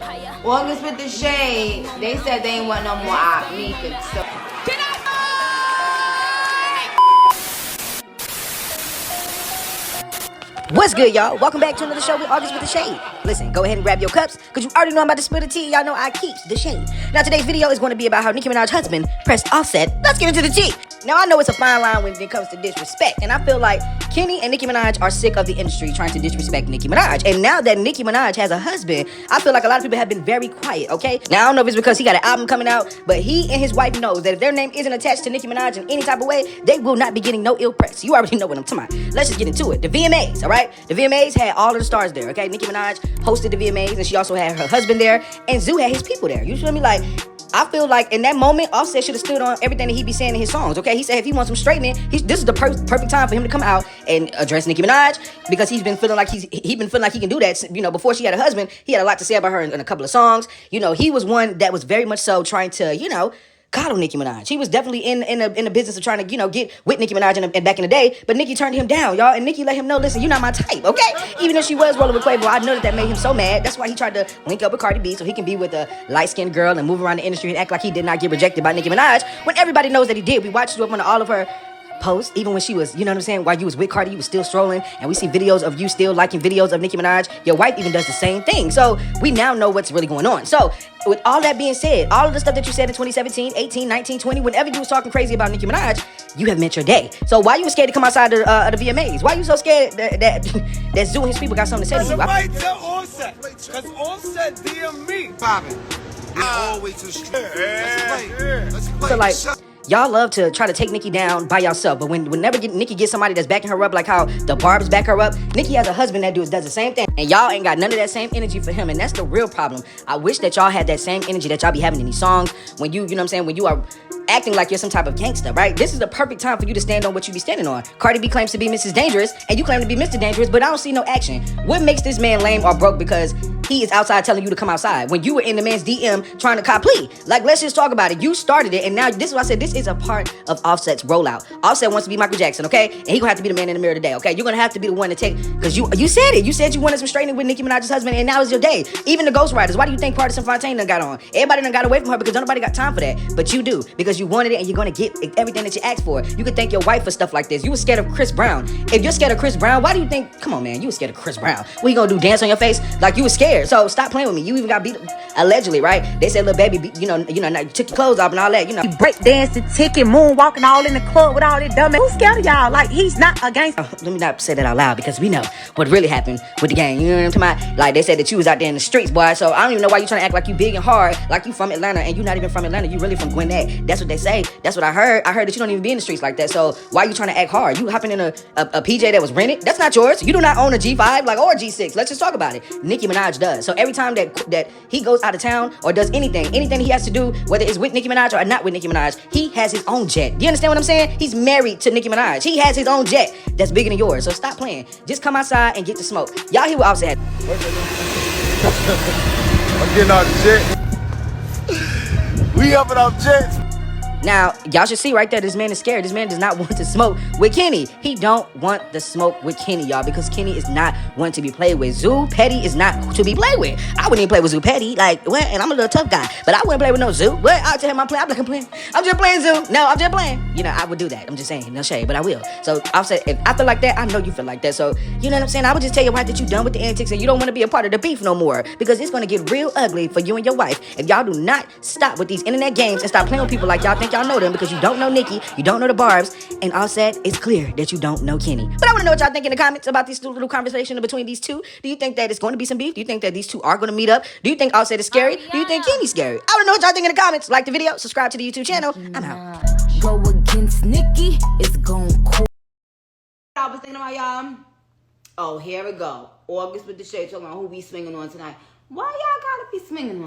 August with the shade. They said they ain't want no more op Nika. So. What's good, y'all? Welcome back to another show with August with the Shade. Listen, go ahead and grab your cups, because you already know I'm about to spill the tea. Y'all know I keeps the shade. Now, today's video is going to be about how Nicki Minaj's husband pressed Offset. Let's get into the tea. Now, I know it's a fine line when it comes to disrespect, and I feel like Kenny and Nicki Minaj are sick of the industry trying to disrespect Nicki Minaj. And now that Nicki Minaj has a husband, I feel like a lot of people have been very quiet, okay? Now, I don't know if it's because he got an album coming out, but he and his wife knows that if their name isn't attached to Nicki Minaj in any type of way, they will not be getting no ill press. You already know what I'm talking about. Let's just get into it. The VMAs, all right? The VMAs had all of the stars there, okay? Nicki Minaj hosted the VMAs, and she also had her husband there, and Zoo had his people there. You feel me? Like, I feel like in that moment, Offset should have stood on everything that he be saying in his songs, okay? He said if he wants some straightening, this is the perfect time for him to come out and address Nicki Minaj, because he's been feeling like he can do that. You know, before she had a husband, he had a lot to say about her in a couple of songs. You know, he was one that was very much so trying to, you know, coddle Nicki Minaj. He was definitely in the business of trying to, you know, get with Nicki Minaj and back in the day, but Nicki turned him down, y'all, and Nicki let him know, listen, you're not my type, okay? Even if she was rolling with Quavo, I know that made him so mad. That's why he tried to link up with Cardi B so he can be with a light-skinned girl and move around the industry and act like he did not get rejected by Nicki Minaj, when everybody knows that he did. We watched you up on all of her posts, even when she was, you know what I'm saying, while you was with Cardi, you was still strolling, and we see videos of you still liking videos of Nicki Minaj. Your wife even does the same thing. So we now know what's really going on. So with all that being said, all of the stuff that you said in 2017, 18, 19, 20, whenever you was talking crazy about Nicki Minaj, you have met your day. So why you scared to come outside the VMAs? Why you so scared that Zoo and his people got something to say to you? Somebody tell Offset, because Offset DM me. Poppin'. Always to the street. Let's play. So like, y'all love to try to take Nicki down by yourself, but whenever Nicki gets somebody that's backing her up, like how the Barbs back her up, Nicki has a husband that does the same thing, and y'all ain't got none of that same energy for him, and that's the real problem. I wish that y'all had that same energy that y'all be having in these songs when you know what I'm saying, when you are acting like you're some type of gangster, right? This is the perfect time for you to stand on what you be standing on. Cardi B claims to be Mrs. Dangerous, and you claim to be Mr. Dangerous, but I don't see no action. What makes this man lame or broke because he is outside telling you to come outside when you were in the man's DM trying to cop plea? Like, let's just talk about it. You started it, and now this is why I said this is a part of Offset's rollout. Offset wants to be Michael Jackson, okay? And he gonna have to be the man in the mirror today, okay? You're gonna have to be the one to take, because you said it. You said you wanted some straightening with Nicki Minaj's husband, and now is your day. Even the Ghostwriters. Why do you think Partisan Fontaine done got on? Everybody done got away from her because nobody got time for that. But you do, because you wanted it, and you're gonna get everything that you asked for. You could thank your wife for stuff like this. You were scared of Chris Brown. If you're scared of Chris Brown, why do you think, come on, man, you were scared of Chris Brown. What you gonna do, dance on your face? Like, you were scared. So stop playing with me. You even got beat, allegedly, right? They said, little baby, you know, you took your clothes off and all that, you know. Break dancing, ticking, moonwalking all in the club with all that dumb. Who's scared of y'all? Like, he's not a gangster. Let me not say that out loud, because we know what really happened with the gang. You know what I'm talking about? Like, they said that you was out there in the streets, boy. So I don't even know why you trying to act like you big and hard, like you from Atlanta, and you not even from Atlanta. You really from Gwinnett. That's what they say. That's what I heard. I heard that you don't even be in the streets like that. So why you trying to act hard? You hopping in a PJ that was rented? That's not yours. You do not own a G5, like, or a G6. Let's just talk about it. Nicki Minaj does. So every time that he goes out of town or does anything he has to do, whether it's with Nicki Minaj or not with Nicki Minaj, he has his own jet. Do you understand what I'm saying? He's married to Nicki Minaj. He has his own jet that's bigger than yours. So stop playing. Just come outside and get the smoke. Y'all hear what Offset had. I'm getting out the jet. We up in our jets. Now, y'all should see right there, this man is scared. This man does not want to smoke with Kenny. He don't want the smoke with Kenny, y'all, because Kenny is not one to be played with. Zoo Petty is not to be played with. I wouldn't even play with Zoo Petty. Like, what? And I'm a little tough guy, but I wouldn't play with no Zoo. What? I'll tell him I'm playing. I'm not playing. I'm just playing Zoo. No, I'm just playing. You know, I would do that. I'm just saying, no shade, but I will. So Offset, if I feel like that, I know you feel like that. So, you know what I'm saying? I would just tell your wife that you done with the antics and you don't want to be a part of the beef no more, because it's going to get real ugly for you and your wife if y'all do not stop with these internet games and stop playing with people like y'all think y'all know them, because you don't know Nicki, you don't know the Barbs, and Offset, it's clear that you don't know Kenny. But I want to know what y'all think in the comments about this little conversation between these two. Do you think that it's going to be some beef? Do you think that these two are going to meet up? Do you think Offset is scary? Do you think Kenny's scary? I want to know what y'all think in the comments. Like the video, subscribe to the YouTube channel. I'm out. Go against Nicki, it's gon' cool. I was thinking about y'all. Oh, here we go. August with the shade talking about who we swinging on tonight. Why y'all gotta be swinging on?